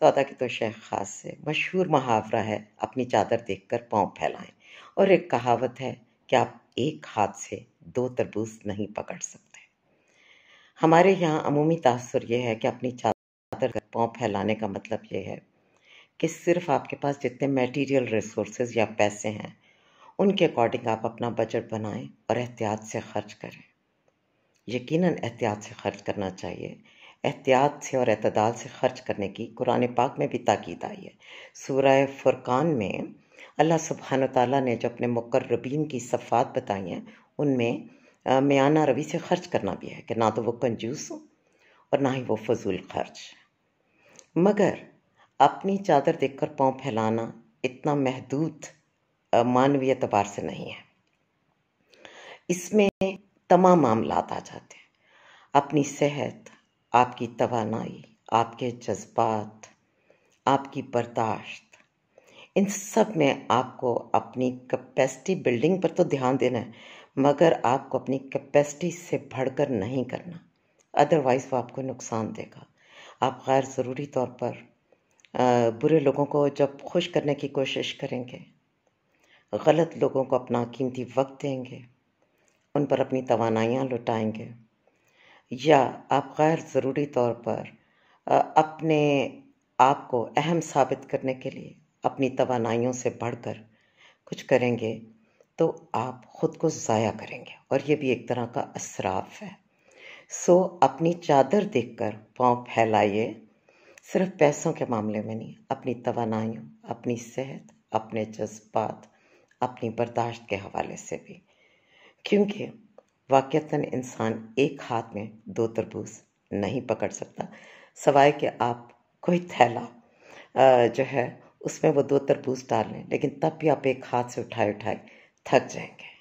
سودا کی تو شیخ خاص سے مشہور محاورہ ہے اپنی چادر دیکھ کر پاؤں پھیلائیں، اور ایک کہاوت ہے کہ آپ ایک ہاتھ سے دو تربوز نہیں پکڑ سکتے۔ ہمارے یہاں عمومی تاثر یہ ہے کہ اپنی چادر کر پاؤں پھیلانے کا مطلب یہ ہے کہ صرف آپ کے پاس جتنے میٹیریل ریسورسز یا پیسے ہیں ان کے اکارڈنگ آپ اپنا بجٹ بنائیں اور احتیاط سے خرچ کریں۔ یقیناً احتیاط سے خرچ کرنا چاہیے، احتیاط سے اور اعتدال سے خرچ کرنے کی قرآن پاک میں بھی تاکید آئی ہے۔ سورہ فرقان میں اللہ سبحانہ تعالیٰ نے جو اپنے مقربین کی صفات بتائی ہیں ان میں میانہ روی سے خرچ کرنا بھی ہے، کہ نہ تو وہ کنجوس ہو اور نہ ہی وہ فضول خرچ۔ مگر اپنی چادر دیکھ کر پاؤں پھیلانا اتنا محدود معنوی اعتبار سے نہیں ہے، اس میں تمام معاملات آ جاتے ہیں۔ اپنی صحت، آپ کی توانائی، آپ کے جذبات، آپ کی برداشت، ان سب میں آپ کو اپنی کیپیسٹی بلڈنگ پر تو دھیان دینا ہے، مگر آپ کو اپنی کیپیسٹی سے بڑھ کر نہیں کرنا، ادروائز وہ آپ کو نقصان دے گا۔ آپ غیر ضروری طور پر برے لوگوں کو جب خوش کرنے کی کوشش کریں گے، غلط لوگوں کو اپنا قیمتی وقت دیں گے، ان پر اپنی توانائیاں لٹائیں گے، یا آپ غیر ضروری طور پر اپنے آپ کو اہم ثابت کرنے کے لیے اپنی توانائیوں سے بڑھ کر کچھ کریں گے، تو آپ خود کو ضائع کریں گے، اور یہ بھی ایک طرح کا اسراف ہے۔ اپنی چادر دیکھ کر پاؤں پھیلائیے، صرف پیسوں کے معاملے میں نہیں، اپنی توانائیوں، اپنی صحت، اپنے جذبات، اپنی برداشت کے حوالے سے بھی، کیونکہ واقعتاً انسان ایک ہاتھ میں دو تربوز نہیں پکڑ سکتا، سوائے کہ آپ کوئی تھیلا جو ہے اس میں وہ دو تربوز ڈال لیں، لیکن تب بھی آپ ایک ہاتھ سے اٹھائے تھک جائیں گے۔